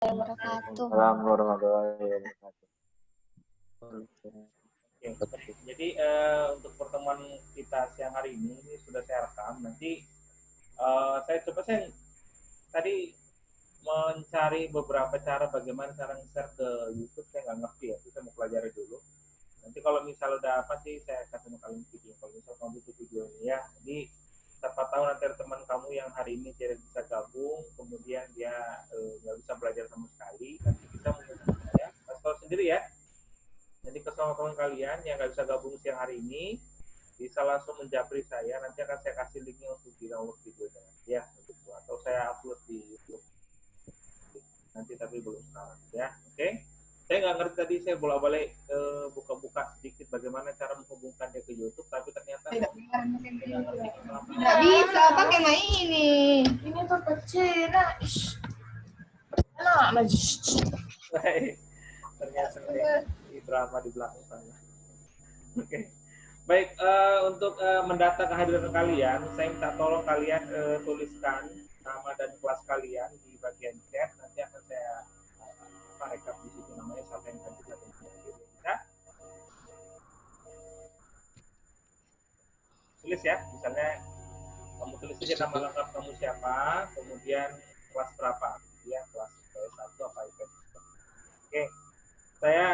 wabarakatuh. Assalamualaikum warahmatullahi wabarakatuh. Oke. Jadi untuk pertemuan kita siang hari ini sudah saya rekam. Nanti saya tadi mencari beberapa cara bagaimana cara nge-share ke YouTube. Saya nggak ngerti ya, itu saya mau pelajari dulu. Nanti kalau misal udah apa sih saya kasih kalian video. Kalau misal kamu butuh video ini ya, jadi siapa tahu nanti ada teman kamu yang hari ini tidak bisa gabung, kemudian dia nggak bisa belajar sama sekali. Nanti kita menghubungi ya, kasih tahu sendiri ya. Jadi ke teman kalian yang nggak bisa gabung siang hari ini bisa langsung menjapri saya. Nanti akan saya kasih linknya untuk di-download videonya ya, gitu. Atau saya upload di YouTube nanti, tapi belum sekarang ya. Oke. Saya nggak ngerti tadi, saya bolak-balik buka-buka sedikit bagaimana cara menghubungkan dia ke YouTube, tapi ternyata Tidak bisa pakai main ini. Ini tuh kecil. Nah, baik. Ternyata di drama di belakang sana. Oke. Baik, untuk mendata kehadiran kalian, saya minta tolong kalian tuliskan nama dan kelas kalian di bagian chat. Nanti akan saya rekap di situ namanya, siapa yang tadi bisa. Tulis ya, misalnya kamu tulis saja nama lengkap kamu siapa, kemudian kelas berapa, ya kelas IPS 1 apa IPS 2. Oke. Saya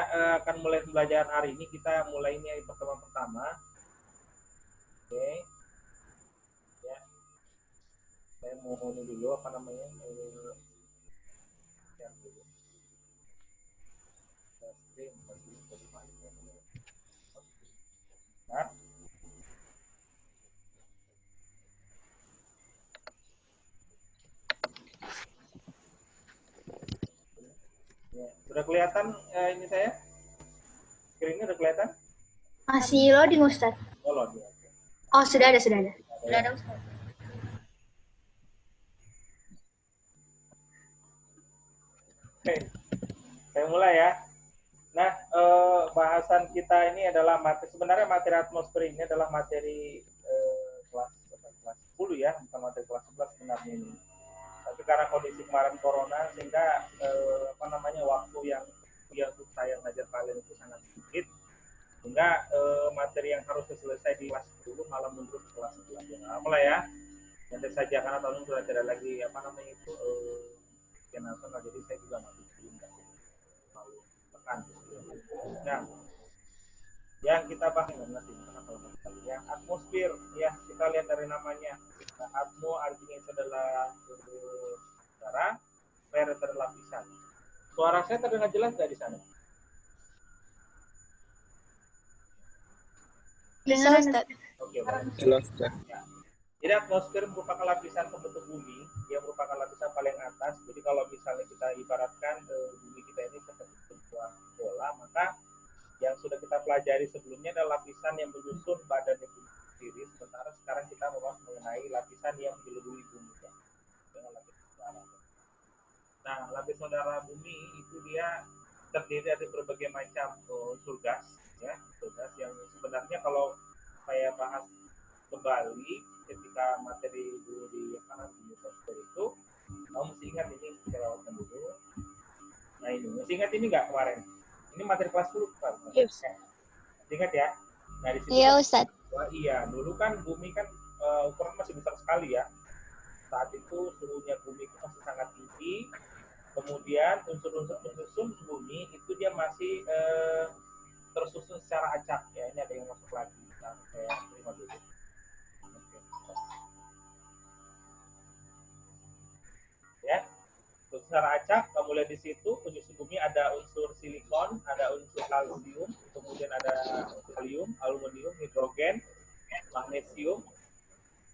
akan mulai pembelajaran hari ini. Kita mulainya di pertemuan pertama. Oke. Ya. Saya mau ini dulu apa namanya? Yang dulu. Nah. Ya, sudah kelihatan ini saya? Screen-nya sudah kelihatan? Masih loading, Ustaz. Oh, loading. Oh, sudah ada. Sudah ada, Ustaz. Oke, saya mulai ya. Nah, bahasan kita ini adalah sebenarnya materi atmosfer ini adalah materi kelas 10 ya, bukan materi kelas 11 sebenarnya ini. Tapi karena kondisi kemarin corona sehingga waktu yang untuk saya ngajar kalian itu sangat sedikit, sehingga materi yang harus selesai di kelas 10 malah mundur ke kelas 11. Nah, mulai ya. Nanti saja karena tahun ini sudah tidak lagi ujian nasional, jadi saya juga nggak bikin terlalu tekan. Nah, yang kita bahas nanti yang atmosfer ya, kita lihat dari namanya. Nah, atmo artinya itu adalah udara, sfer itu adalah lapisan. Suara saya terdengar jelas nggak di sana? Dengar, Ustaz. Oke, Jelas, Ustaz. Ya. Jadi atmosfer merupakan lapisan pembentuk bumi, dia merupakan lapisan paling atas. Jadi kalau misalnya kita ibaratkan bumi kita ini seperti sebuah bola, maka yang sudah kita pelajari sebelumnya adalah lapisan yang menyusun badan bumi sendiri. Sementara sekarang kita membahas mengenai lapisan yang mengelilingi bumi ya, dengan lapis udara. Nah, lapis udara bumi itu dia terdiri dari berbagai macam unsur gas, ya, unsur gas yang sebenarnya kalau saya bahas kembali ketika materi dulu di atmosfer itu, kamu mesti ingat ini, saya lewatkan dulu. Nah ini, mesti ingat ini nggak kemarin? Ini materi kelas 10 kan? Iya, Ustaz. Ingat ya? Nah di sini. Iya, Ustaz. Wah, iya, dulu kan bumi kan ukuran masih besar sekali ya. Saat itu suhunya bumi itu masih sangat tinggi. Kemudian unsur-unsur penyusun bumi itu dia masih tersusun secara acak ya. Ini ada yang masuk lagi. Nah, saya terima dulu. Ya, secara acak kamu lihat di situ penyusun bumi ada unsur silikon, ada unsur kalsium, kemudian ada kalium, aluminium, hidrogen, magnesium,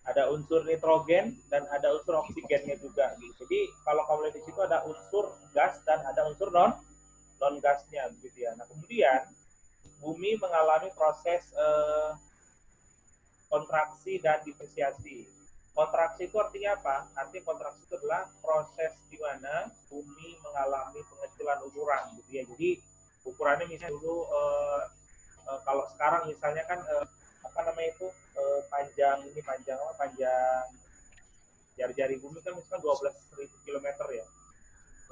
ada unsur nitrogen dan ada unsur oksigennya juga. Jadi kalau kamu lihat di situ ada unsur gas dan ada unsur non gasnya, gitu ya. Nah kemudian bumi mengalami proses kontraksi dan diferensiasi. Kontraksi itu artinya apa? Artinya kontraksi itu adalah proses di mana bumi mengalami pengecilan ukuran, gitu ya. Jadi ukurannya misalnya dulu kalau sekarang misalnya kan panjang jari-jari bumi kan misalkan 12.000 km ya.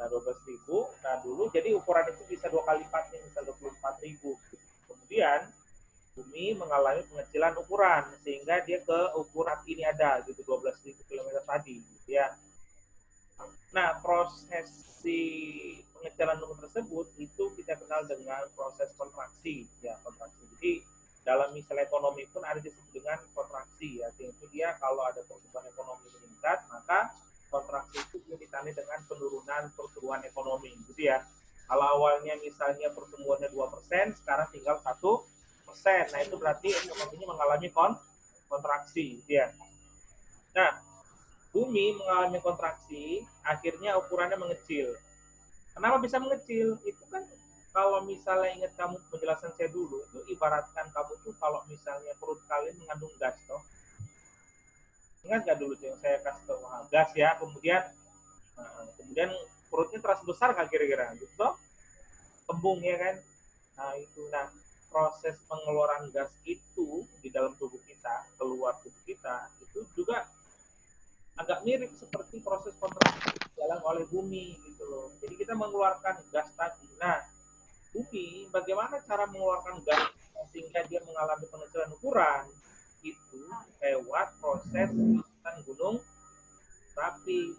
Nah, 12.000. Nah, dulu jadi ukuran itu bisa 2 kali lipatnya, misal 24.000. Kemudian bumi mengalami pengecilan ukuran sehingga dia ke ukuran ini ada gitu 12.000 km tadi gitu ya. Nah, proses si pengecilan ukuran tersebut itu kita kenal dengan proses kontraksi ya, kontraksi. Jadi dalam istilah ekonomi pun ada disebut dengan kontraksi ya. Yaitu dia kalau ada pertumbuhan ekonomi meningkat, maka kontraksi itu ditandai dengan penurunan pertumbuhan ekonomi gitu ya. Kalau awalnya misalnya pertumbuhannya 2%, sekarang tinggal 1%. Nah, itu berarti ekonominya mengalami kontraksi gitu ya. Nah, bumi mengalami kontraksi, akhirnya ukurannya mengecil. Kenapa bisa mengecil? Itu kan kalau misalnya ingat kamu penjelasan saya dulu, itu ibaratkan kamu tuh kalau misalnya perut kalian mengandung gas, toh. Ingat nggak dulu yang saya kasih tahu gas ya, kemudian perutnya terasa besar nggak kira-kira, gitu toh? Kembung ya kan? Nah itu, nah proses pengeluaran gas itu di dalam tubuh kita, keluar tubuh kita, itu juga agak mirip seperti proses kontraksi dialami oleh bumi gitu loh. Jadi kita mengeluarkan gas tadi. Nah, bumi bagaimana cara mengeluarkan gas sehingga dia mengalami pengecilan ukuran itu lewat proses letusan gunung berapi.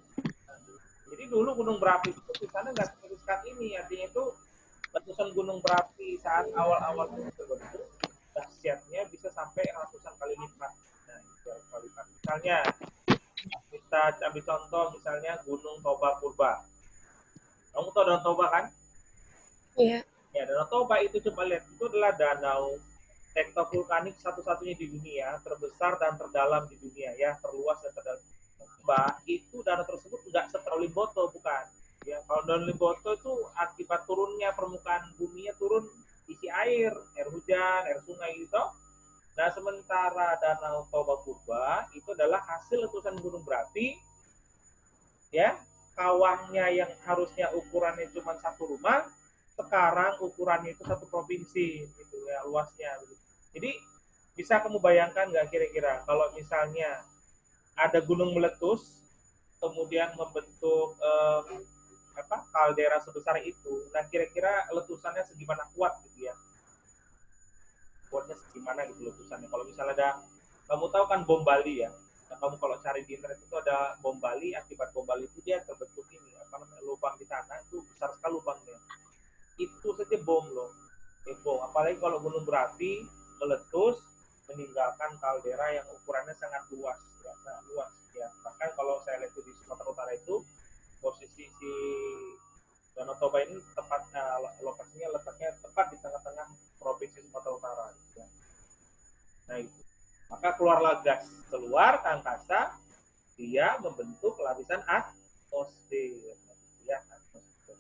Jadi dulu gunung berapi itu di sana nggak seperti ini, artinya itu letusan gunung berapi saat awal-awal terbentuk dahsyatnya bisa sampai ratusan kali lipat. Nah, kali lipat. Misalnya kita ambil contoh misalnya Gunung Toba Purba. Kamu tahu Danau Toba kan? Iya. Ya, Danau Toba itu coba lihat, itu adalah danau tektovulkanik satu-satunya di dunia, terbesar dan terdalam di dunia ya, terluas dan terdalam. Toba itu danau tersebut nggak seperti Limboto, bukan. Ya, kalau danau Limboto itu akibat turunnya permukaan buminya turun isi air hujan, air sungai gitu. Nah, sementara Danau Toba Purba itu adalah hasil letusan gunung berapi, ya, kawahnya yang harusnya ukurannya cuma satu rumah, sekarang ukurannya itu satu provinsi, gitu ya, luasnya. Jadi bisa kamu bayangkan nggak kira-kira kalau misalnya ada gunung meletus, kemudian membentuk kaldera sebesar itu, nah kira-kira letusannya segimana kuat gitu ya? Kuatnya segimana gitu letusannya. Kalau misalnya ada, kamu tahu kan bom Bali ya. Nah, kamu kalau cari di internet itu ada bom Bali, akibat bom Bali itu dia terbentuk ini, lubang di tanah itu besar sekali lubangnya. Itu saja bom loh. Bom. Apalagi kalau gunung berapi meletus meninggalkan kaldera yang ukurannya sangat luas, ya, sangat luas. Ya. Bahkan kalau saya lihat di Sumatera Utara itu posisi si Danau Toba ini tepatnya lokasinya letaknya tepat di tengah-tengah provinsi Sumatera Utara. Ya. Nah itu, maka keluarlah gas keluar ke angkasa, dia membentuk lapisan atmosfer. Ya, atmosfer.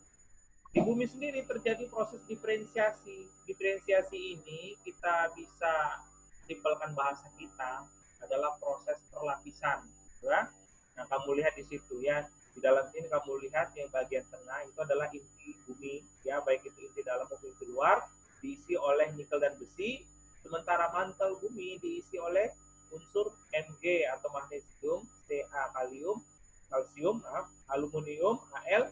Di bumi sendiri terjadi proses diferensiasi. Diferensiasi ini kita bisa simpelkan bahasa kita adalah proses perlapisan. Ya. Nah kamu lihat di situ ya. Di dalam sini kamu lihat yang bagian tengah itu adalah inti bumi, ya, baik itu inti dalam maupun inti luar, diisi oleh nikel dan besi, sementara mantel bumi diisi oleh unsur Mg atau magnesium, Ca kalsium, aluminium, Al,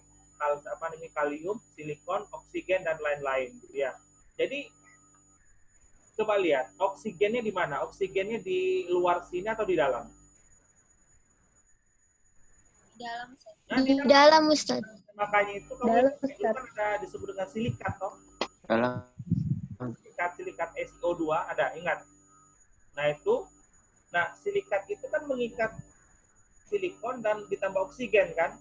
kalium, silikon, oksigen dan lain-lain gitu ya. Jadi coba lihat, oksigennya di mana? Oksigennya di luar sini atau di dalam? Dalam. Nah, Di dalam, Ustaz. Makanya itu kamu kan ada disebut dengan silikat toh. Dalam. Silikat SiO2 ada, ingat. Nah itu, silikat itu kan mengikat silikon dan ditambah oksigen kan.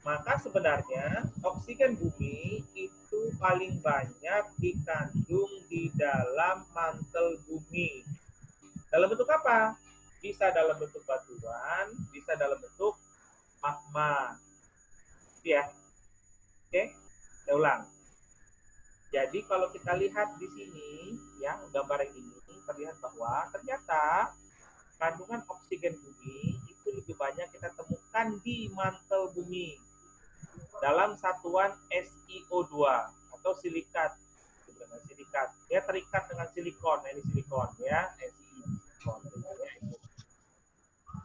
Maka sebenarnya oksigen bumi itu paling banyak dikandung di dalam mantel bumi. Dalam bentuk apa? Bisa dalam bentuk batuan, bisa dalam bentuk magma. Ya. Oke, saya ulang. Jadi kalau kita lihat di sini, ya, gambar ini terlihat bahwa ternyata kandungan oksigen bumi itu lebih banyak kita temukan di mantel bumi dalam satuan SiO2 atau silikat. Silikat. Dia terikat dengan silikon, ini silikon ya, Si.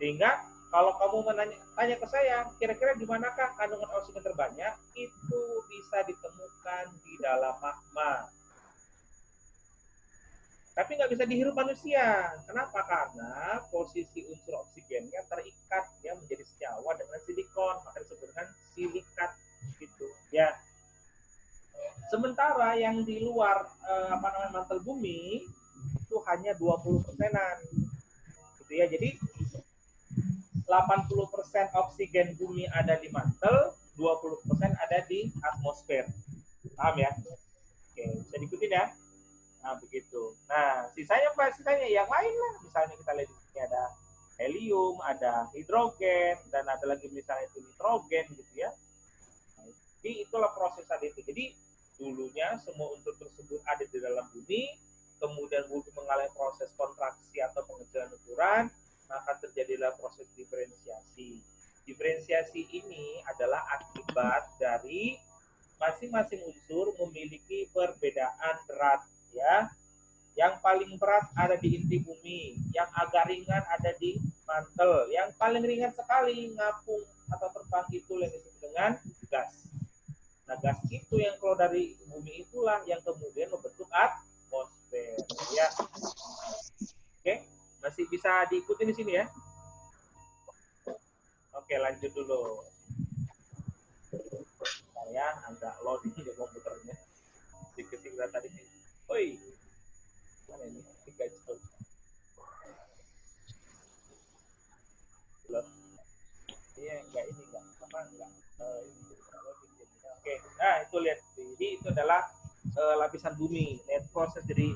Sehingga kalau kamu tanya ke saya, kira-kira di manakah kandungan oksigen terbanyak? Itu bisa ditemukan di dalam magma. Tapi nggak bisa dihirup manusia. Kenapa? Karena posisi unsur oksigennya terikat ya menjadi senyawa dengan silikon, maka disebut dengan silikat gitu ya. Sementara yang di luar mantel bumi itu hanya 20%-an. Gitu ya. Jadi 80% oksigen bumi ada di mantel, 20% ada di atmosfer. Paham ya? Oke, bisa diikutin ya? Nah, begitu. Nah, sisanya yang lain lah. Misalnya kita lihat di sini ada helium, ada hidrogen, dan ada lagi misalnya itu nitrogen gitu ya. Nah, jadi itulah proses tadi itu. Jadi dulunya semua unsur tersebut ada di dalam bumi, kemudian bumi mengalami proses kontraksi atau pengecilan ukuran, maka terjadilah proses diferensiasi. Diferensiasi ini adalah akibat dari masing-masing unsur memiliki perbedaan berat ya. Yang paling berat ada di inti bumi, yang agak ringan ada di mantel, yang paling ringan sekali ngapung atau terbang itu yang disebut dengan gas. Nah, gas itu yang keluar dari bumi itulah yang kemudian membentuk atmosfer ya. Oke, masih bisa diikuti di sini ya. Oke, lanjut dulu. Saya agak loading di komputernya. Sedikit tadi nih. Oi. Mana ini? 3 jam. Belum. Iya, enggak ini enggak. Apa enggak? Ini loading. Oke. Nah, itu lihat. Jadi itu adalah lapisan bumi. Net proses jadi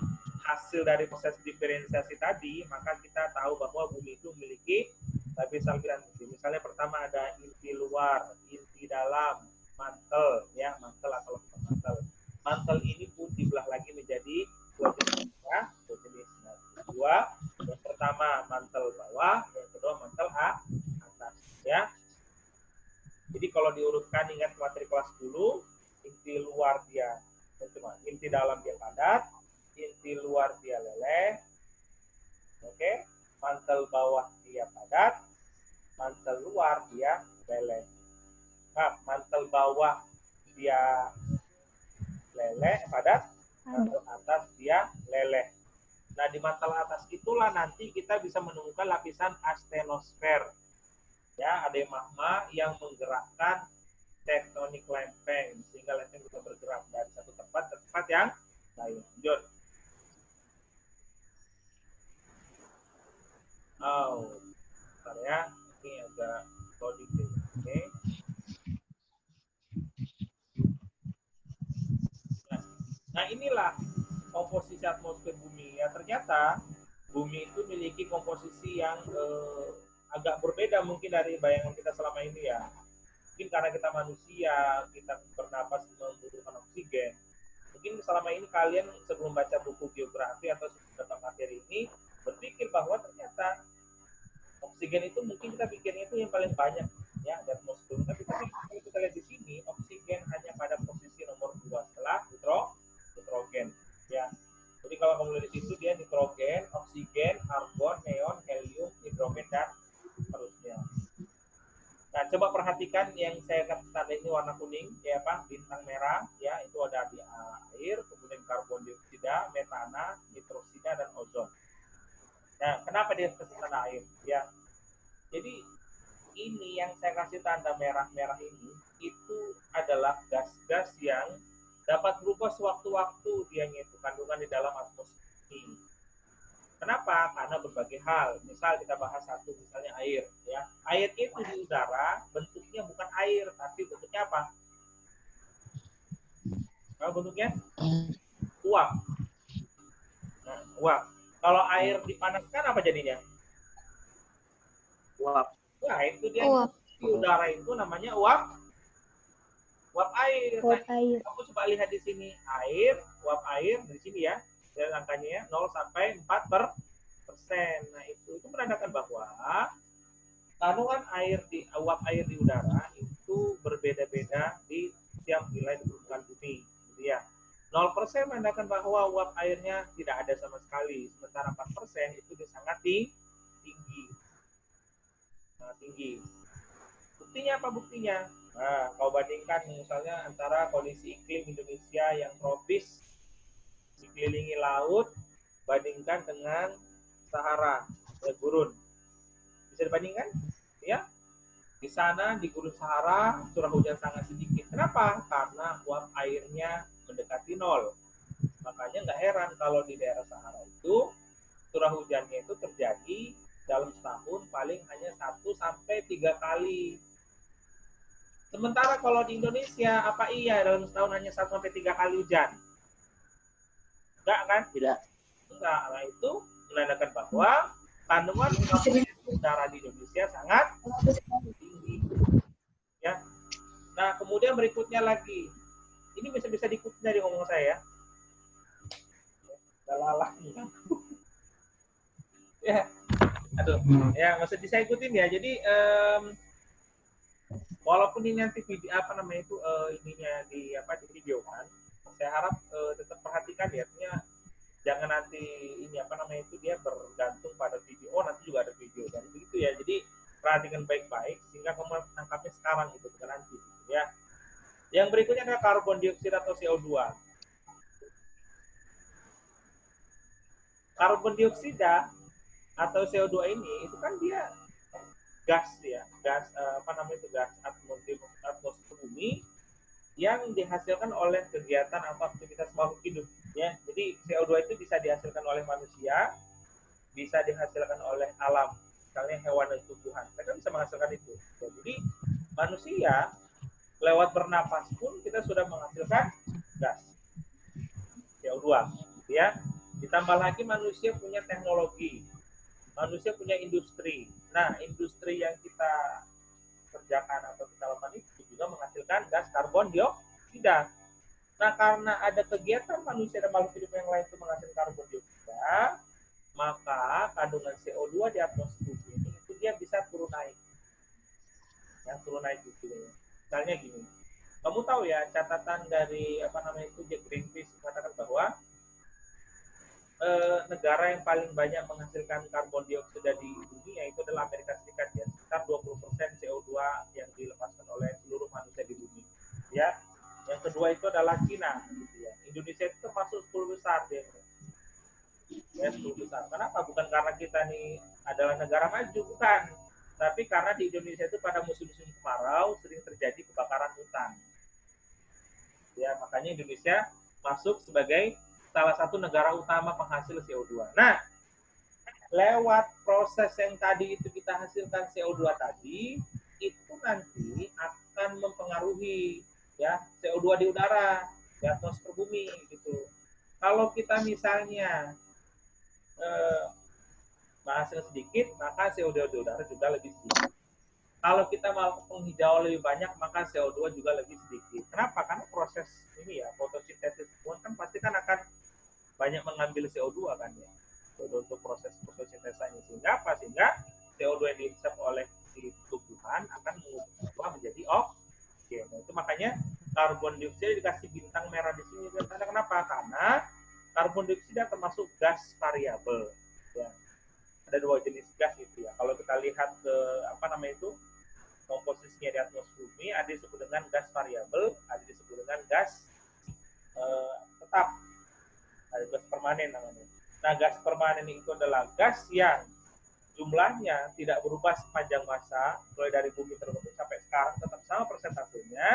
hasil dari proses diferensiasi tadi, maka kita tahu bahwa bumi itu memiliki lapisan-lapisan. Misalnya pertama ada inti luar, inti dalam, mantel ya, mantel atau mantel. Mantel ini pun dibelah lagi menjadi dua jenis ya, dua jenis. Nah, dua, yang pertama mantel bawah, yang kedua mantel atas ya. Jadi kalau diurutkan ingat materi kelas dulu, inti luar dia inti dalam dia padat, inti luar dia leleh. Oke, mantel bawah dia padat, mantel luar dia leleh. Nah, mantel bawah dia leleh, padat, mantel atas dia leleh. Nah, di mantel atas itulah nanti kita bisa menemukan lapisan astenosfer. Ya, ada magma yang menggerakkan tektonik lempeng sehingga lempeng bisa bergerak dari satu tempat ke tempat yang lain. Lanjut. Oh, bentar ya. Ini agak loading. Oke. Nah, inilah komposisi atmosfer bumi. Ya, ternyata bumi itu memiliki komposisi yang agak berbeda mungkin dari bayangan kita selama ini ya. Mungkin karena kita manusia, kita bernapas membutuhkan oksigen. Mungkin selama ini kalian sebelum baca buku geografi atau sebelum dapat materi ini, berpikir bahwa ternyata oksigen itu mungkin kita pikirnya itu yang paling banyak ya di atmosfer. Tapi kalau kita lihat di sini, oksigen hanya pada posisi nomor 2 setelah nitrogen. Ya. Jadi kalau kamu lihat di situ dia nitrogen, oksigen, argon, neon, helium, hidrogen dan seterusnya. Nah, coba perhatikan yang saya kasih tanda ini warna kuning, ya apa? Bintang merah, ya itu ada di air, kemudian karbon dioksida, metana, nitrosida dan ozon. Nah, kenapa dia kasih tanda air? Ya, jadi ini yang saya kasih tanda merah-merah ini itu adalah gas-gas yang dapat berubah sewaktu-waktu dianya itu kandungan di dalam atmosfer ini. Kenapa? Karena berbagai hal. Misal kita bahas satu, misalnya air. Ya, air itu di udara bentuknya bukan air, tapi bentuknya apa? Kalau bentuknya uap. Nah, uap. Kalau air dipanaskan apa jadinya? Uap. Nah, itu dia Uap. di udara itu namanya uap. Uap air. Uap air. Kamu coba lihat di sini air, uap air di sini ya. Dan angkanya ya, 0 sampai 4%. Nah, itu menandakan bahwa kandungan air di uap air di udara itu berbeda-beda di setiap wilayah di permukaan bumi, gitu ya. 0% menandakan bahwa uap airnya tidak ada sama sekali, sementara 4% itu sangat tinggi. Sangat tinggi. Buktinya apa buktinya? Nah, kau bandingkan misalnya antara kondisi iklim Indonesia yang tropis dikelilingi laut, bandingkan dengan Sahara, gurun. Bisa dibandingkan? Ya, di sana di gurun Sahara curah hujan sangat sedikit. Kenapa? Karena uap airnya mendekati nol. Makanya nggak heran kalau di daerah Sahara itu curah hujannya itu terjadi dalam setahun paling hanya 1 sampai 3 kali. Sementara kalau di Indonesia, apa iya dalam setahun hanya 1 sampai 3 kali hujan? Enggak kan? Tidak. Enggak. Nah itu menandakan bahwa kandungan udara di Indonesia sangat tinggi. Ya. Nah kemudian berikutnya lagi, ini bisa diikuti dari ngomong saya. Lalah. Ya, aduh, ya maksud saya ikutin ya. Jadi walaupun ini nanti video ininya di video kan, saya harap tetap perhatikan ya, artinya jangan nanti dia bergantung pada video. Oh nanti juga ada video dan begitu ya. Jadi perhatikan baik-baik sehingga kamu tangkapnya sekarang gitu, bukan nanti gitu, ya. Yang berikutnya adalah karbon dioksida atau CO2. Karbon dioksida atau CO2 ini itu kan dia gas ya, gas gas atmosfer bumi yang dihasilkan oleh kegiatan atau aktivitas makhluk hidup ya. Jadi CO2 itu bisa dihasilkan oleh manusia, bisa dihasilkan oleh alam, misalnya hewan dan tumbuhan. Mereka bisa menghasilkan itu. Ya, jadi manusia lewat bernapas pun kita sudah menghasilkan gas CO2 ya. Ditambah lagi manusia punya teknologi, manusia punya industri. Nah, industri yang kita kerjakan atau kita lakukan itu juga menghasilkan gas karbon dioksida. Nah, karena ada kegiatan manusia dan makhluk hidup yang lain itu menghasilkan karbon dioksida, maka kandungan CO2 di atmosfer bumi itu dia bisa turun naik. Ya, turun naik gitu. Misalnya gini, kamu tahu ya catatan dari Greenpeace mengatakan bahwa negara yang paling banyak menghasilkan karbon dioksida di dunia itu adalah Amerika Serikat ya, sekitar 20% CO2 yang dilepaskan oleh seluruh manusia di bumi. Ya, yang kedua itu adalah Cina. Gitu ya. Indonesia itu termasuk 10 besar ya. Ya 10 besar. Kenapa? Bukan karena kita nih adalah negara maju, bukan. Tapi karena di Indonesia itu pada musim-musim kemarau sering terjadi kebakaran hutan. Ya, makanya Indonesia masuk sebagai salah satu negara utama penghasil CO2. Nah, lewat proses yang tadi itu kita hasilkan CO2 tadi, itu nanti akan mempengaruhi ya CO2 di udara, di atmosfer bumi gitu. Kalau kita misalnya menghasil sedikit, maka CO2 di udara juga lebih sedikit. Kalau kita mau penghijauan lebih banyak, maka CO2 juga lebih sedikit. Kenapa? Karena proses ini ya, fotosintesis kan pasti kan akan banyak mengambil CO2 kan ya, untuk proses fotosintesanya. Sehingga apa? Sehingga CO2 yang dihisap oleh si tumbuhan akan mengubah menjadi oksigen. Nah, itu makanya karbon dioksida dikasih bintang merah di sini. Karena kenapa? Karena karbon dioksida termasuk gas variabel. Ya. Ada 2 jenis gas itu ya. Kalau kita lihat ke komposisinya di atmosfer bumi, ada disebut dengan gas variabel, ada disebut dengan gas tetap, ada gas permanen namanya. Nah, gas permanen itu adalah gas yang jumlahnya tidak berubah sepanjang masa, mulai dari bumi terbentuk sampai sekarang tetap sama persentasenya.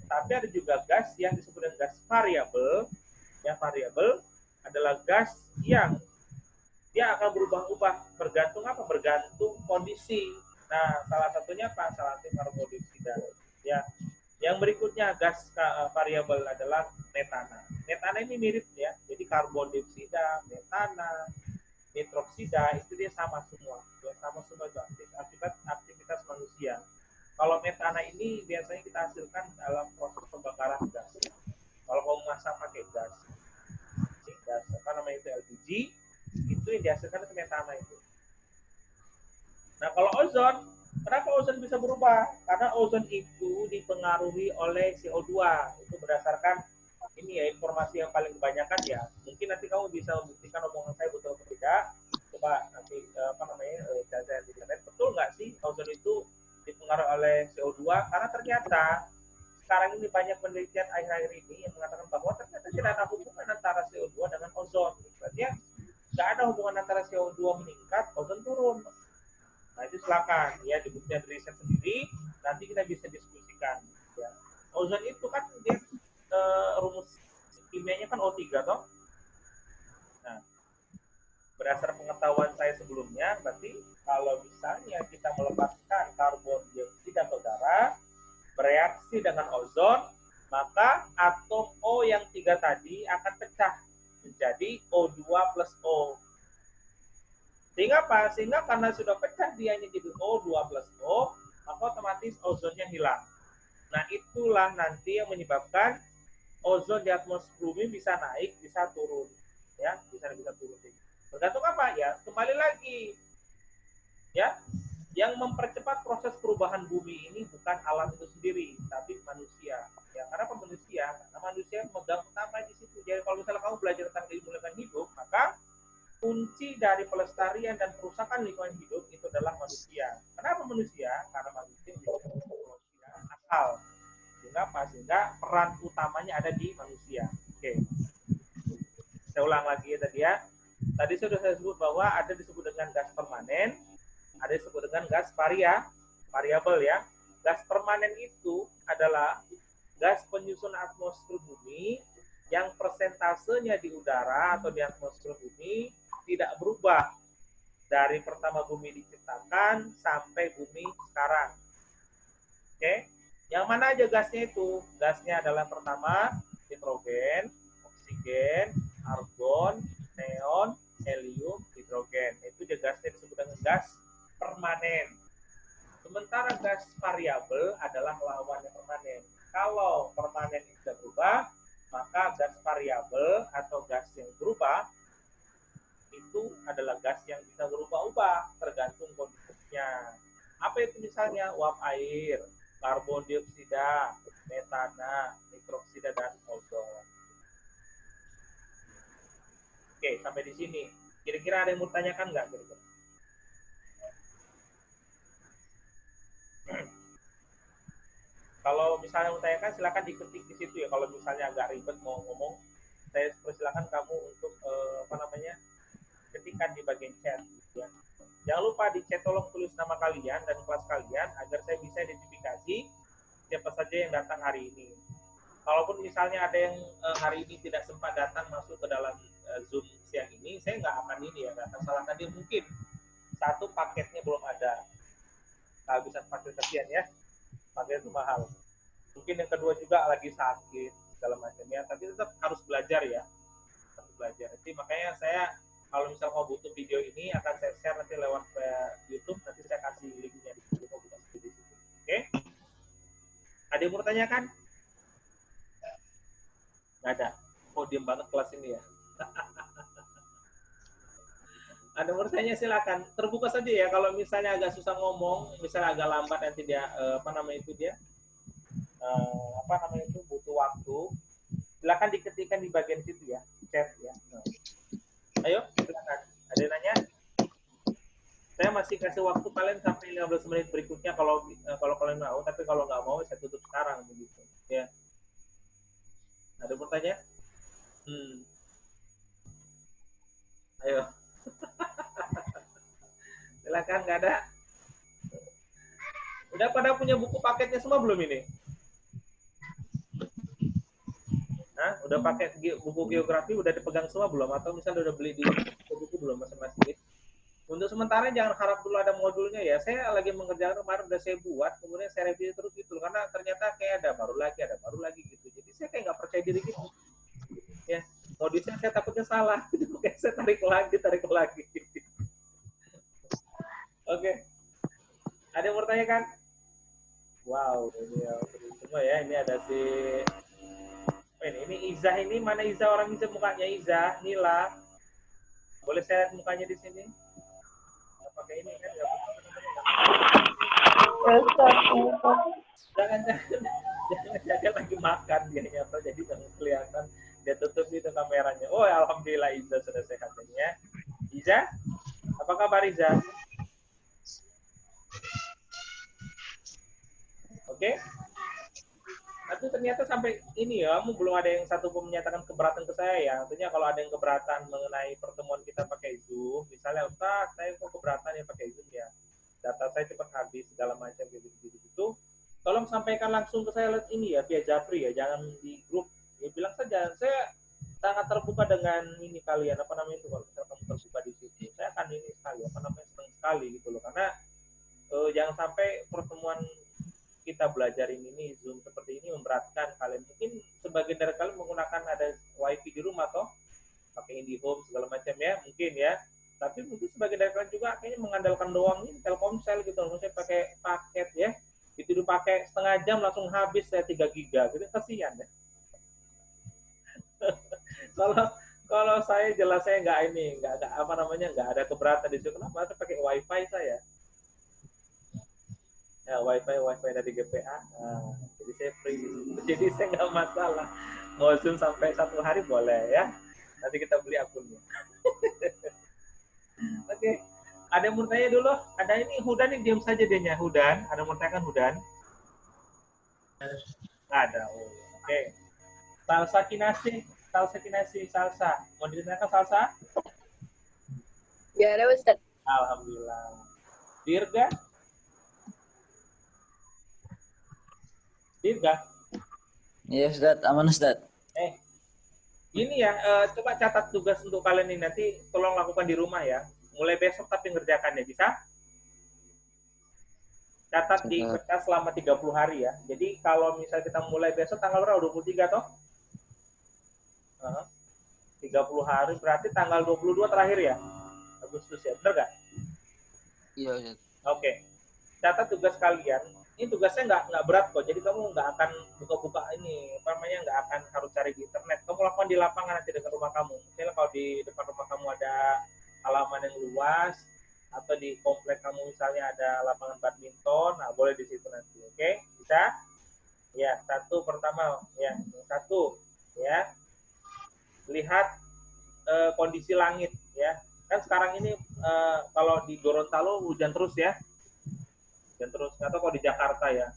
Tapi ada juga gas yang disebut dengan gas variabel. Yang variabel adalah gas yang dia akan berubah-ubah bergantung apa? Bergantung kondisi. Nah, salah satunya apa? Salah satu karbon dioksida. Ya. Yang berikutnya gas variabel adalah metana. Metana ini mirip ya. Jadi karbon dioksida, metana, nitroksida itu dia sama semua. Ya, sama semua itu aktivitas manusia. Kalau metana ini biasanya kita hasilkan dalam proses pembakaran gas. Kalau kamu masak pakai gas itu LPG, itu yang dihasilkan itu metana itu. Nah, kalau ozon, kenapa ozon bisa berubah? Karena ozon itu dipengaruhi oleh CO2. Itu berdasarkan ini ya, informasi yang paling kebanyakan ya. Mungkin nanti kamu bisa membuktikan omongan saya betul atau tidak. coba nanti cari di internet, betul nggak sih ozon itu dipengaruhi oleh CO2? Karena ternyata sekarang ini banyak penelitian akhir-akhir ini yang mengatakan bahwa ternyata tidak ada hubungan antara CO2 dengan ozon. Berarti nggak ada hubungan antara CO2 meningkat, ozon turun. Nah itu silakan ya dibuktikan dari riset sendiri, nanti kita bisa diskusikan. Ya. Ozon itu kan dia rumus kimianya kan O3 toh. Nah, berdasar pengetahuan saya sebelumnya, berarti kalau misalnya kita melepaskan karbon dioksida ke udara, bereaksi dengan ozon, maka atom O yang 3 tadi akan pecah menjadi O2 plus O. Sehingga apa? Sehingga karena sudah pecah dia jadi O2 plus O, maka otomatis ozonnya hilang. Nah, itulah nanti yang menyebabkan ozon di atmosfer bumi bisa naik, bisa turun. Ya, bisa turun. Tergantung apa? Ya, kembali lagi. Ya, yang mempercepat proses perubahan bumi ini bukan alam itu sendiri, tapi manusia. Ya, karena manusia, karena manusia memegang utama di situ. Jadi kalau misalnya kamu belajar tentang ilmu lingkungan hidup, maka kunci dari pelestarian dan perusakan lingkungan hidup itu adalah manusia. Kenapa manusia? Karena manusia manusia akal. Sehingga peran utamanya ada di manusia. Oke. Saya ulang lagi ya tadi ya. Tadi sudah saya sebut bahwa ada disebut dengan gas permanen, ada disebut dengan gas variabel ya. Gas permanen itu adalah gas penyusun atmosfer bumi yang persentasenya di udara atau di atmosfer bumi tidak berubah dari pertama bumi diciptakan sampai bumi sekarang. Oke. Yang mana aja gasnya itu? Gasnya adalah pertama nitrogen, oksigen, argon, neon, helium, hidrogen. Itu juga gasnya disebut dengan gas permanen. Sementara gas variabel adalah lawannya permanen. Kalau permanen itu tidak berubah, maka gas variabel atau gas yang berubah itu adalah gas yang bisa berubah-ubah tergantung kondisinya. Apa itu misalnya? Uap air, karbon dioksida, metana, nitroksida, dan ozon. Oke, sampai di sini. Kira-kira ada yang mau tanyakan nggak? Kalau misalnya mau tanyakan, silakan diketik di situ ya. Kalau misalnya agak ribet mau ngomong, saya persilakan kamu untuk ketikkan di bagian chat. Ya. Jangan lupa di chat tolong tulis nama kalian dan kelas kalian agar saya bisa identifikasi siapa saja yang datang hari ini. Kalaupun misalnya ada yang hari ini tidak sempat datang masuk ke dalam Zoom siang ini, saya nggak akan ini ya, nggak akan salahkan dia. Mungkin satu paketnya belum ada, kehabisan fasilitasnya ya, paket itu mahal. Mungkin yang kedua juga lagi sakit segala macamnya, tapi tetap harus belajar ya, harus belajar. Jadi makanya saya kalau misalnya mau butuh video ini akan saya share nanti lewat YouTube, nanti saya kasih linknya di situ. Oke? Ada yang mau tanyakan? Nggak ada. Oh, diem banget kelas ini ya. Ada yang mau tanya silakan. Terbuka saja ya. Kalau misalnya agak susah ngomong, misalnya agak lambat nanti dia butuh waktu. Silakan diketikkan di bagian situ ya, chat ya. Ayo, silakan. Ada yang nanya? Saya masih kasih waktu kalian sampai 15 menit berikutnya kalau kalian mau, tapi kalau nggak mau saya tutup sekarang begitu. Ya. Ada pertanyaan? Ayo. Silakan, nggak ada. Udah pada punya buku paketnya semua belum ini? Hah? Udah pakai buku geografi udah dipegang semua belum? Atau misalnya udah beli di buku belum masing-masing? Untuk sementara jangan harap dulu ada modulnya ya. Saya lagi mengerjakan kemarin udah saya buat, kemudian saya review terus gitu. Karena ternyata kayak ada baru lagi gitu. Jadi saya kayak nggak percaya diri gitu. Ya, modusnya saya takutnya salah. Jadi saya tarik lagi. Oke. Ada yang mau bertanya kan? Wow, ini ya, semua ya. Ini ada si ini Iza ini, mana Iza, orang Iza, mukanya Iza, Nila. Boleh saya lihat mukanya di sini? Nggak pakai ini kan? Jangan lagi makan dia atau jadi jangan kelihatan. Dia tutup itu kameranya. Oh, alhamdulillah Iza sudah sehat ya. Iza? Apa kabar Riza? Oke. Tapi ternyata sampai ini ya, kamu belum ada yang satu pun menyatakan keberatan ke saya ya. Artinya kalau ada yang keberatan mengenai pertemuan kita pakai Zoom, misalnya Ustaz, saya kok keberatan ya pakai Zoom ya. Data saya cepat habis, segala macam gitu. Tolong sampaikan langsung ke saya lewat ini ya, via Japri ya, jangan di grup. Ya bilang saja, saya sangat terbuka dengan ini kalian, apa namanya itu, kalau misalnya kamu terbuka di situ. Saya akan ini sekali, apa namanya, senang sekali gitu loh. Karena jangan sampai pertemuan kita belajar ini Zoom seperti ini memberatkan kalian. Mungkin sebagian dari kalian menggunakan ada wifi di rumah toh, pakai IndiHome segala macam ya, mungkin ya. Tapi mungkin sebagian dari kalian juga kayaknya mengandalkan doang ini Telkomsel gitu, maksudnya pakai paket ya. Itu dipakai setengah jam langsung habis saya 3 giga, gitu kasihan ya. kalau saya jelas saya nggak apa namanya, nggak ada keberatan di situ. Kenapa saya pakai wifi saya? Ya, wifi dari GPA. Nah, jadi saya free di situ. Jadi saya nggak masalah. Mau Zoom sampai 1 hari boleh ya. Nanti kita beli akunnya. Oke. Ada yang mau tanya dulu? Ada ini Hudan yang diam saja dianya. Hudan, ada yang mau tanyakan Hudan? Nggak ada. Oh, oke. Salsa kinasi, salsa. Mau ditanyakan salsa? Gak ada Ustaz. Alhamdulillah. Dirga? Dirga? Iya Ustaz, aman Ustaz. Ini ya, coba catat tugas untuk kalian ini. Nanti tolong lakukan di rumah ya. Mulai besok tapi ngerjakannya, bisa? Catat di kertas selama 30 hari ya. Jadi kalau misalnya kita mulai besok tanggal berapa? 23 toh? 30 hari berarti tanggal 22 terakhir ya? Agustus ya, benar nggak? Iya Ustaz. Oke. Catat tugas kalian. Ini tugasnya nggak berat kok. Jadi kamu nggak akan buka-buka ini, apa namanya, nggak akan harus cari di internet. Kamu lakukan di lapangan nanti dekat rumah kamu. Misalnya kalau di depan rumah kamu ada halaman yang luas, atau di komplek kamu misalnya ada lapangan badminton, nah boleh di situ nanti. Oke? Bisa? Ya, satu pertama. Ya, satu. Ya. Lihat kondisi langit. Ya. Kan sekarang ini kalau di Gorontalo hujan terus ya. Dan terus atau kalau di Jakarta ya,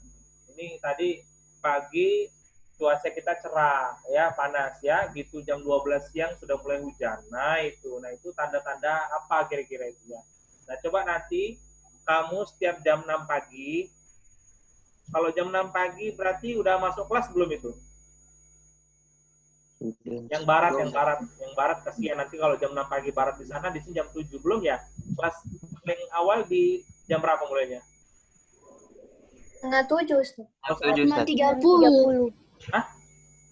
ini tadi pagi cuaca kita cerah ya, panas ya, gitu jam 12 siang sudah mulai hujan. Nah itu tanda-tanda apa kira-kira itu ya. Nah coba nanti kamu setiap jam 6 pagi, kalau jam 6 pagi berarti udah masuk kelas belum itu? Yang barat kasihan nanti kalau jam 6 pagi barat di sana, di sini jam 7 belum ya? Kelas paling awal di jam berapa mulainya? 6:30. 5.30. Hah?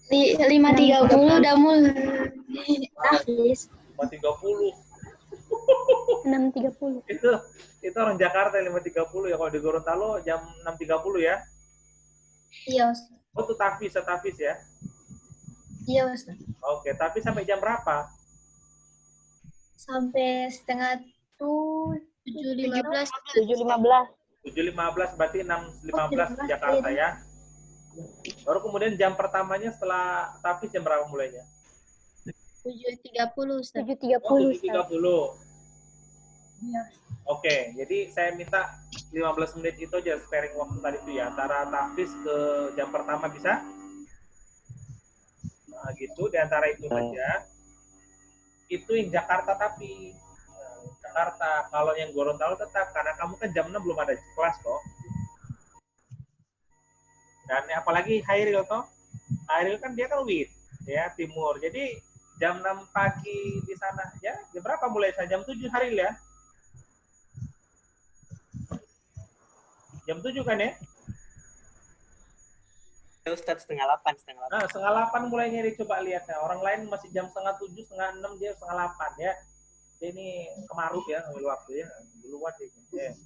5:30 udah mulai. Habis. 5.30. 6.30. Itu orang Jakarta 5.30 ya. Kalau di Gorontalo jam 6.30 ya. Iya, Ustaz. Oh, itu tapis ya. Iya, Ustaz. Oke, tapi sampai jam berapa? Sampai setengah 7:15. 7.15. 7.15 berarti 6.15 di Jakarta ya. Baru kemudian jam pertamanya setelah tapis jam berapa mulainya? 7:30, Ustaz. 7.30. Oh, 7.30. Iya. Oke, jadi saya minta 15 menit itu aja sparing waktu tadi itu ya, antara tapis ke jam pertama bisa? Nah, gitu, di antara itu saja. Itu yang Jakarta tapi. Jakarta, kalau yang Gorontalo tetap, karena kamu kan jam 6 belum ada kelas kok. Dan apalagi Hairil toh. Hairil kan dia kan WIT, ya, timur. Jadi jam 6 pagi di sana ya. Jam berapa mulai? Jam 7 Hairil ya? Jam 7 kan ya? Ustaz setengah 8. Nah, setengah 8 mulainya dicoba lihat ya. Orang lain masih jam setengah 7, setengah 6, dia setengah 8 ya. Ini kemaruk ya ngambil waktu ya, duluan ya.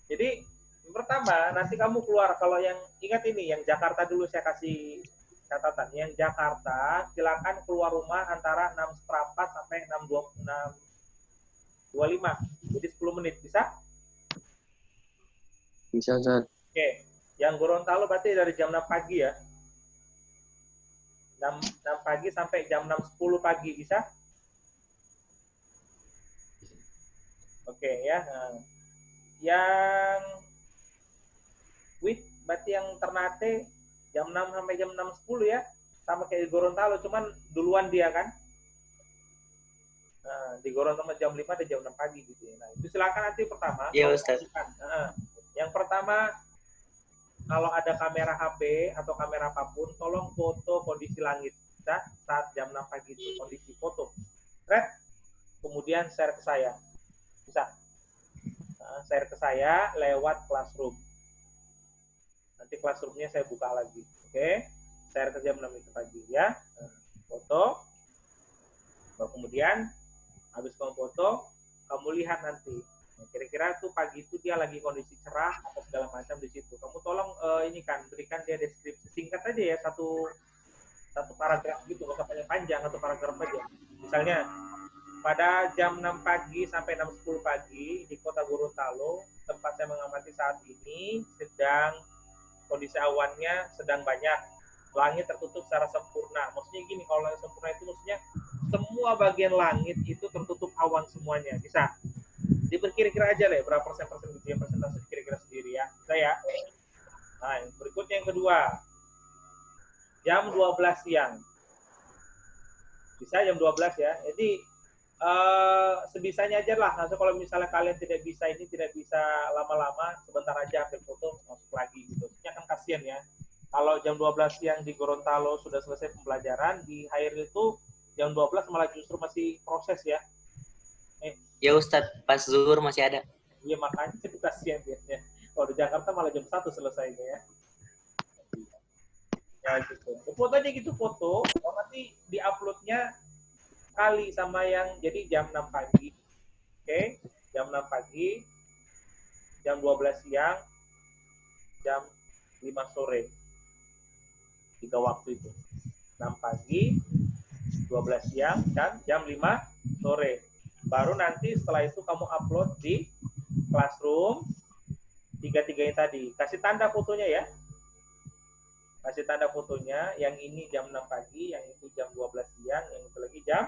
Jadi pertama nanti kamu keluar, kalau yang ingat ini yang Jakarta dulu saya kasih catatan, yang Jakarta silakan keluar rumah antara 6:15 sampai 6:25, jadi 10 menit bisa? Bisa, Ustaz. Oke, yang Gorontalo berarti dari jam 6 pagi ya, 6 pagi sampai jam 6:10 pagi bisa? Oke ya. Nah, yang berarti yang Ternate jam 6 sampai jam 6.10 ya. Sama kayak di Gorontalo, cuman duluan dia kan. Nah, di Gorontalo jam 5 dan jam 6 pagi gitu ya. Nah, itu silakan nanti pertama. Iya, Ustaz. Nah, yang pertama, kalau ada kamera HP atau kamera apapun, tolong foto kondisi langit kita saat jam 6 pagi itu, kondisi foto. Red, kemudian share ke saya. Bisa. Nah, share ke saya lewat Classroom. Nanti Classroom-nya saya buka lagi. Oke? Share ke jam 6 itu pagi ya. Nah, foto. Kemudian, habis kamu foto, kamu lihat nanti. Nah, kira-kira tuh pagi itu dia lagi kondisi cerah atau segala macam di situ. Kamu tolong ini kan berikan dia deskripsi singkat aja ya, satu paragraf gitu, nggak usah panjang, atau paragraf aja. Misalnya pada jam 6 pagi sampai 6.10 pagi di Kota Gorontalo, tempat saya mengamati saat ini sedang kondisi awannya sedang banyak, langit tertutup secara sempurna. Maksudnya gini, kalau yang sempurna itu maksudnya semua bagian langit itu tertutup awan semuanya. Bisa diperkira-kira aja lah berapa persen gitu ya, persentase kira-kira sendiri ya. Saya. Nah, berikutnya yang kedua. Jam 12 siang. Bisa jam 12 ya. Jadi sebisanya aja lah. Nanti kalau misalnya kalian tidak bisa lama-lama, sebentar aja ambil foto masuk lagi gitu. Ini akan kasihan ya. Kalau jam 12 siang di Gorontalo sudah selesai pembelajaran, di Hair itu jam 12 malah justru masih proses ya. Ya Ustadz, pas zuhur masih ada. Iya, makanya itu kasihan biasanya. Kalau di Jakarta malah jam 1 selesainya ya. Ya gitu. Fotonya gitu, foto. Nanti di-uploadnya kali sama yang jadi jam 6 pagi. Oke? Jam 6 pagi, jam 12 siang, jam 5 sore. 3 waktu itu. 6 pagi, 12 siang, dan jam 5 sore. Baru nanti setelah itu kamu upload di Classroom, 3-3 tadi. Kasih tanda fotonya ya. Kasih tanda fotonya, yang ini jam 6 pagi, yang itu jam 12 siang, yang itu lagi jam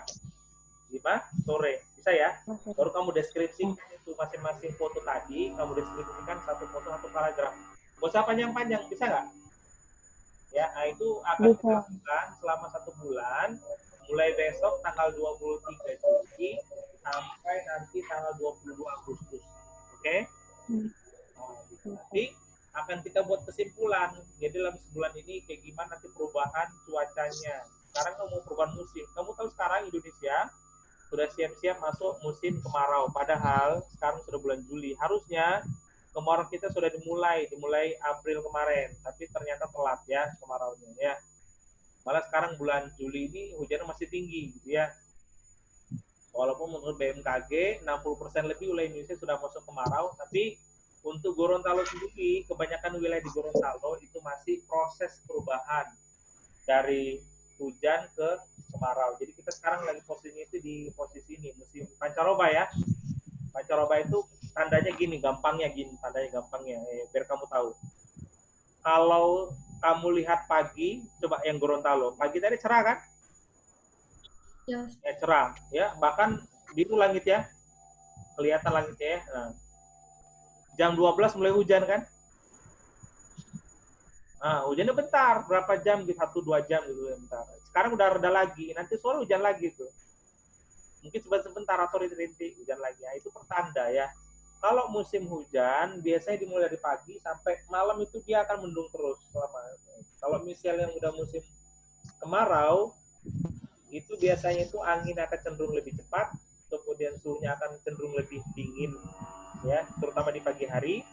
5 sore. Bisa ya? Baru kamu deskripsikan itu masing-masing foto tadi, kamu deskripsikan satu foto, satu paragraf. Gak usah panjang-panjang, bisa nggak? Ya, nah itu akan dilakukan selama 1 bulan, mulai besok tanggal 23 Juli sampai nanti tanggal 22 Agustus. Oke? Nanti akan kita buat kesimpulan. Jadi dalam sebulan ini kayak gimana nanti perubahan cuacanya. Sekarang kamu perubahan musim. Kamu tahu sekarang Indonesia sudah siap-siap masuk musim kemarau. Padahal sekarang sudah bulan Juli. Harusnya kemarau kita sudah dimulai April kemarin. Tapi ternyata telat ya kemaraunya ya. Malah sekarang bulan Juli ini hujannya masih tinggi gitu ya. Walaupun menurut BMKG 60% lebih wilayah Indonesia sudah masuk kemarau, tapi untuk Gorontalo sendiri, kebanyakan wilayah di Gorontalo itu masih proses perubahan dari hujan ke kemarau. Jadi kita sekarang lagi posisinya itu di posisi ini, musim pancaroba ya. Pancaroba itu tandanya gini, gampangnya gini, tandanya gampangnya, biar kamu tahu. Kalau kamu lihat pagi, coba yang Gorontalo, pagi tadi cerah kan? Ya. Ya, cerah ya, bahkan biru langit ya, kelihatan langitnya ya. Nah, jam 12 mulai hujan kan? Nah, hujannya bentar, berapa jam gitu, 1-2 jam gitu bentar. Sekarang udah reda lagi, nanti sore hujan lagi tuh. Mungkin sebentar atau rintik-rintik hujan lagi. Nah, itu pertanda ya. Kalau musim hujan biasanya dimulai dari pagi sampai malam itu dia akan mendung terus selama. Kalau misalnya yang udah musim kemarau, itu biasanya itu angin akan cenderung lebih cepat, kemudian suhunya akan cenderung lebih dingin, ya, terutama di pagi hari.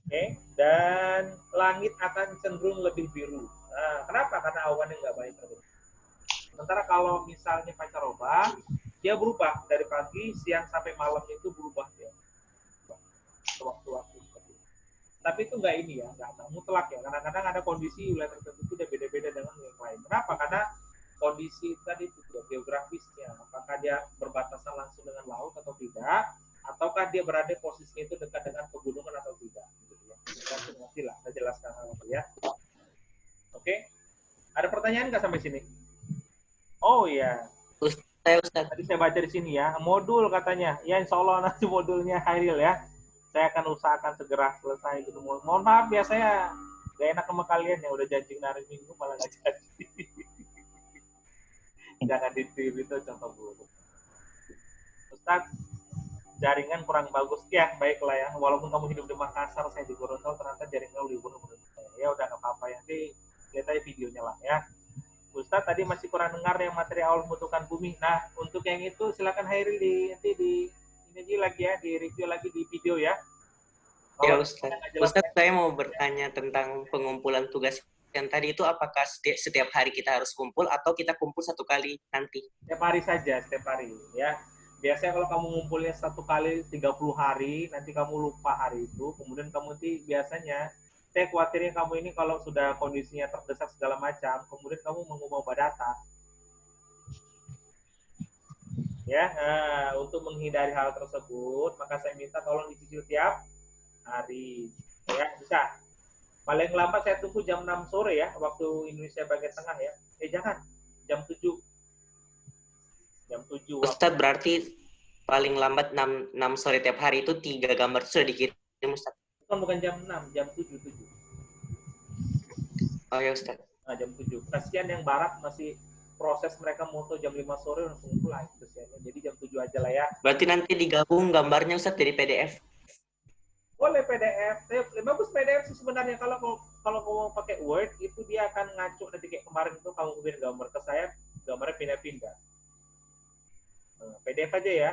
Oke, dan langit akan cenderung lebih biru. Nah, kenapa? Karena awannya nggak baik. Sementara kalau misalnya pancaroba, dia berubah dari pagi, siang sampai malam itu berubah ya, waktu-waktu seperti itu. Tapi itu nggak ini ya, nggak mutlak ya. Kadang-kadang ada kondisi wilayah tertentu itu udah beda-beda dengan yang lain. Kenapa? Karena kondisi tadi itu geografisnya, apakah dia berbatasan langsung dengan laut atau tidak, ataukah dia berada posisinya itu dekat dengan pegunungan atau tidak, gitu ya. Nanti lah, saya jelaskan apa ya. Oke, ada pertanyaan nggak sampai sini? Oh ya, Saya Ustaz. Tadi saya baca di sini ya, modul katanya. Ya insya Allah nanti modulnya Hairil ya. Saya akan usahakan segera selesai gitu. Mohon maaf ya, saya gak enak sama kalian ya, udah janji hari Minggu malah gak jadi. Jangan ditiru, itu contoh buruk. Ustaz, jaringan kurang bagus. Ya, baiklah ya. Walaupun kamu hidup di Makassar, saya di Gorontalo, ternyata jaringan lebih buruk menurut saya. Ya udah nggak apa-apa ya. Nanti lihat aja videonya lah ya. Ustaz tadi masih kurang dengar yang materi awal pembentukan bumi. Nah, untuk yang itu silakan Hairil nanti di ini lagi ya, di review lagi di video ya. Ya Ustaz. Ustaz, saya mau bertanya tentang pengumpulan tugas yang tadi itu, apakah setiap hari kita harus kumpul atau kita kumpul satu kali nanti? Setiap hari saja, setiap hari ya. Biasanya kalau kamu ngumpulnya satu kali 30 hari, nanti kamu lupa hari itu, kemudian kamu nanti biasanya, saya khawatirnya kamu ini kalau sudah kondisinya terdesak segala macam, kemudian kamu mengubah data. Ya, untuk menghindari hal tersebut, maka saya minta tolong dicicil tiap hari. Ya, bisa. Paling lambat saya tunggu jam 6 sore ya, waktu Indonesia bagian tengah ya. Jangan, jam 7. Jam 7. Ustadz, berarti paling lambat 6 sore tiap hari itu 3 gambar sudah dikirim, Ustadz? Bukan jam 6, jam 7. Oh ya, Ustadz. Nah, jam 7. Kasihan yang barat masih proses mereka moto jam 5 sore langsung mulai. Kasihannya. Jadi jam 7 aja lah ya. Berarti nanti digabung gambarnya, Ustadz, dari PDF? Boleh PDF. Bagus PDF sih sebenarnya. Kalau mau pakai Word, itu dia akan ngacu nanti kayak kemarin itu kamu kirim gambar ke saya, gambarnya pindah-pindah. PDF aja ya.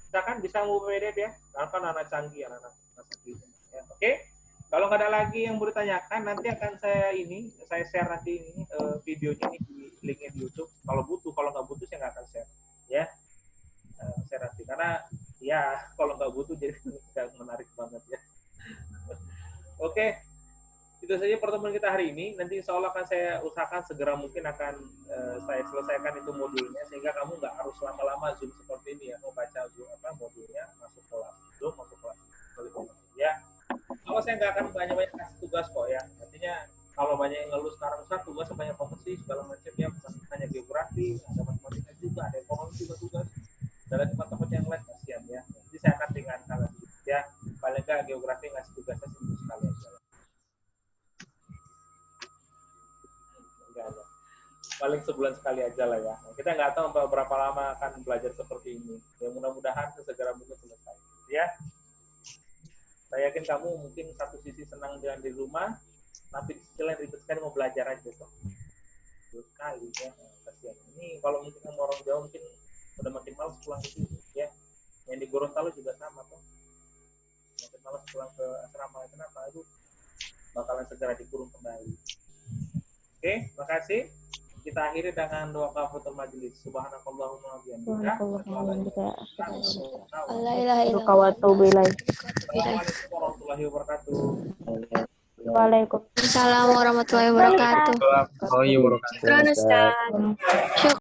Misalkan bisa mau PDF ya. Karena kan anak canggih, anak ya. Oke. Kalau nggak ada lagi yang mau ditanyakan, nanti akan saya share nanti ini videonya ini di linknya di YouTube. Kalau nggak butuh saya nggak akan share. Ya. Share nanti karena ya kalau nggak butuh jadi nggak menarik banget ya. Oke. Itu saja pertemuan kita hari ini. Nanti insya Allah akan saya usahakan segera mungkin akan saya selesaikan itu modulnya sehingga kamu nggak harus lama-lama Zoom seperti ini ya, mau baca Zoom modulnya masuk kelas Zoom masuk kelas ya. Kalau saya nggak akan banyak-banyak kasih tugas kok ya. Artinya kalau banyak yang ngeluh sekarang tugas banyak banget sih segala macam ya, bukan hanya geografi, ada matematika juga, ada ekonomi juga tugas. Dalam tempat-tempat yang lain kasihan ya. Jadi saya akan ringankan lagi ya. Paling nggak geografi ngasih tugasnya seminggu sekali aja. Paling sebulan sekali aja lah ya. Kita nggak tahu berapa lama akan belajar seperti ini. Ya mudah-mudahan segera mungkin selesai. Ya. Saya yakin kamu mungkin satu sisi senang dengan di rumah, tapi di sisi lain ribet sekali mau belajar aja tuh. Terus sekali ya. Kasihan. Ini kalau mungkin orang Jawa mungkin udah makin malas pulang ke sini ya. Yang di Gorontalo juga sama tuh. Makin malas pulang ke asrama. Kenapa? Aduh, bakalan segera dikurung kembali. Oke, makasih. Kita akhiri dengan doa kafatul majelis. Subhanakallahumma wa bihamdika. La ilaha illallah. Assalamualaikum warahmatullahi wabarakatuh. Waalaikumsalam warahmatullahi wabarakatuh. Oh iya, Syukran Ustaz.